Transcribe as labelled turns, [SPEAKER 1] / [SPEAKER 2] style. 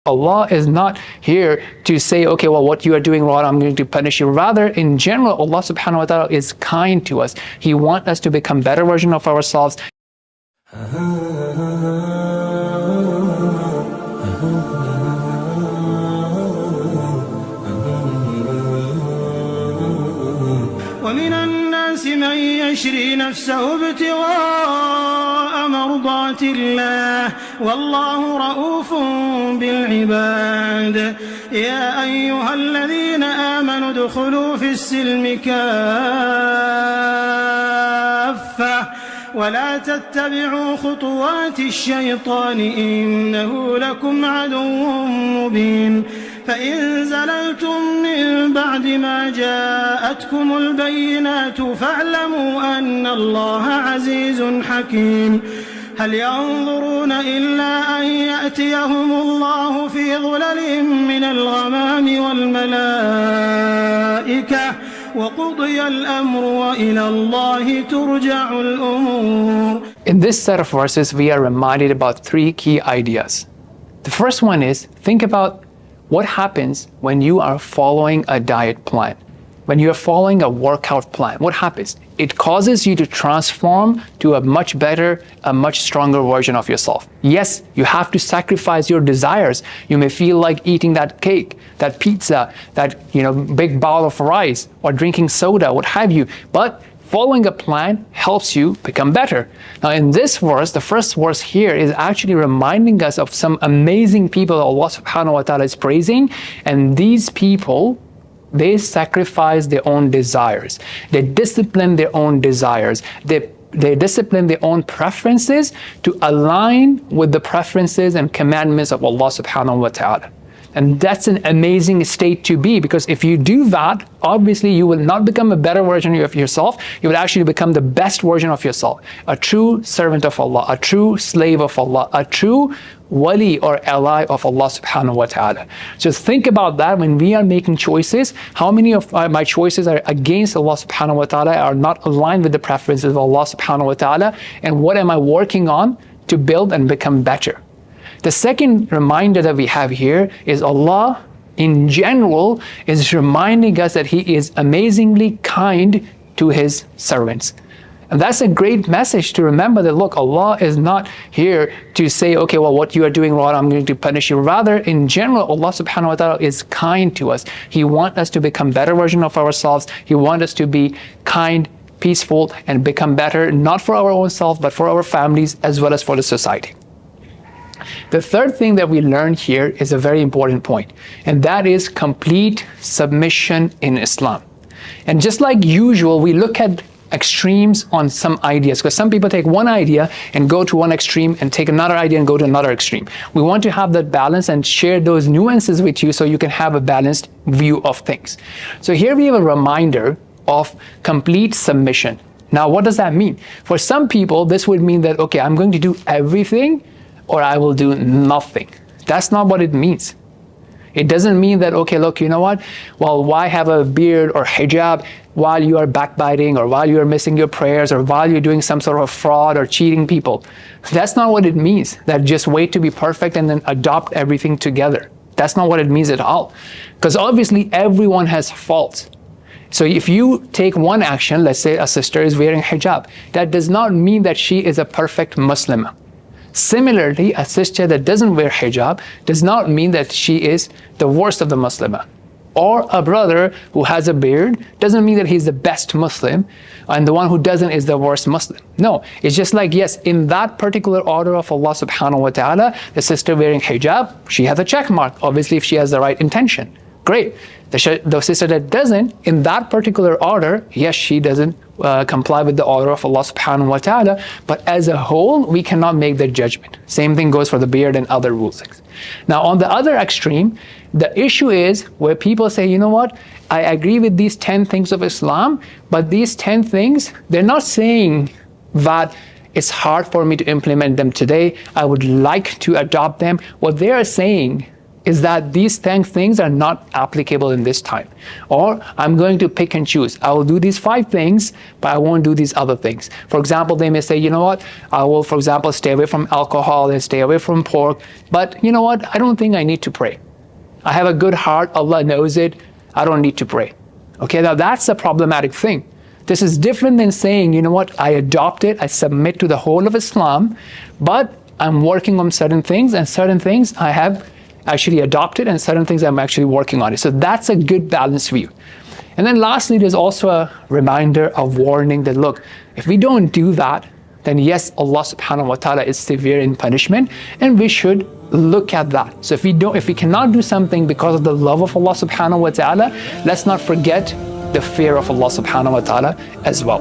[SPEAKER 1] Allah is not here to say, okay, well, what you are doing wrong, I'm going to punish you. Rather, in general, Allah subhanahu wa ta'ala is kind to us. He wants us to become better version of ourselves.
[SPEAKER 2] ومن الناس من يشري نفسه ابتغاء مرضات الله والله رؤوف بالعباد يا أيها الذين آمنوا ادخلوا في السلم كافة ولا تتبعوا خطوات الشيطان إنه لكم عدو مبين فإن زللتم من بعد ما جاءتكم البينات فاعلموا أن الله عزيز حكيم هل ينظرون إلا أن يأتيهم الله في ظلل من الغمام والملائكة وقضي الأمر وإلى الله ترجع الأمور.
[SPEAKER 1] In this set of verses, we are reminded about three key ideas. The first one is, think about what happens when you are following a diet plan. When you are following a workout plan, what happens? It causes you to transform to a much better, a much stronger version of yourself. Yes, you have to sacrifice your desires. You may feel like eating that cake, that pizza, that big bowl of rice, or drinking soda, what have you. But following a plan helps you become better. Now in this verse, the first verse here is actually reminding us of some amazing people Allah subhanahu wa ta'ala is praising, and these people, they sacrifice their own desires. They discipline their own desires. They discipline their own preferences to align with the preferences and commandments of Allah subhanahu wa ta'ala. And that's an amazing state to be, because if you do that, obviously you will not become a better version of yourself. You will actually become the best version of yourself. A true servant of Allah, a true slave of Allah, a true wali or ally of Allah subhanahu wa ta'ala. Just think about that when we are making choices. How many of my choices are against Allah subhanahu wa ta'ala, are not aligned with the preferences of Allah subhanahu wa ta'ala, and what am I working on to build and become better? The second reminder that we have here is Allah in general is reminding us that He is amazingly kind to His servants. And that's a great message to remember, that look, Allah is not here to say, okay, well, what you are doing wrong, I'm going to punish you. Rather, in general, Allah subhanahu wa ta'ala is kind to us. He wants us to become better version of ourselves. He wants us to be kind, peaceful, and become better, not for our own self, but for our families as well as for the society. The third thing that we learn here is a very important point, and that is complete submission in Islam. And just like usual, we look at extremes on some ideas, because some people take one idea and go to one extreme and take another idea and go to another extreme. We want to have that balance and share those nuances with you so you can have a balanced view of things. So here we have a reminder of complete submission. Now, what does that mean? For some people, this would mean that, okay, I'm going to do everything or I will do nothing. That's not what it means. It doesn't mean that, okay, look, you know what? Well, why have a beard or hijab while you are backbiting, or while you are missing your prayers, or while you're doing some sort of fraud or cheating people? That's not what it means, that just wait to be perfect and then adopt everything together. That's not what it means at all. Because obviously everyone has faults. So if you take one action, let's say a sister is wearing hijab, that does not mean that she is a perfect Muslim. Similarly, a sister that doesn't wear hijab does not mean that she is the worst of the Muslimah. Or a brother who has a beard doesn't mean that he's the best Muslim, and the one who doesn't is the worst Muslim. No, it's just like, yes, in that particular order of Allah subhanahu wa ta'ala, the sister wearing hijab, she has a check mark, obviously, if she has the right intention. Great. The sister that doesn't, in that particular order, yes, she doesn't comply with the order of Allah subhanahu wa ta'ala, but as a whole, we cannot make that judgment. Same thing goes for the beard and other rules. Now, on the other extreme, the issue is where people say, you know what, I agree with these 10 things of Islam, but these 10 things, they're not saying that it's hard for me to implement them today. I would like to adopt them. What they are saying, is that these 10 things are not applicable in this time. Or I'm going to pick and choose. I will do these 5 things, but I won't do these other things. For example, they may say, you know what, I will, for example, stay away from alcohol and stay away from pork, but you know what, I don't think I need to pray. I have a good heart, Allah knows it, I don't need to pray. Okay, now that's a problematic thing. This is different than saying, you know what, I adopt it, I submit to the whole of Islam, but I'm working on certain things, and certain things I have actually adopted, and certain things I'm actually working on it. So that's a good balanced view. And then lastly, there's also a reminder of warning that, look, if we don't do that, then yes, Allah subhanahu wa ta'ala is severe in punishment, and we should look at that. So if we cannot do something because of the love of Allah subhanahu wa ta'ala, let's not forget the fear of Allah subhanahu wa ta'ala as well.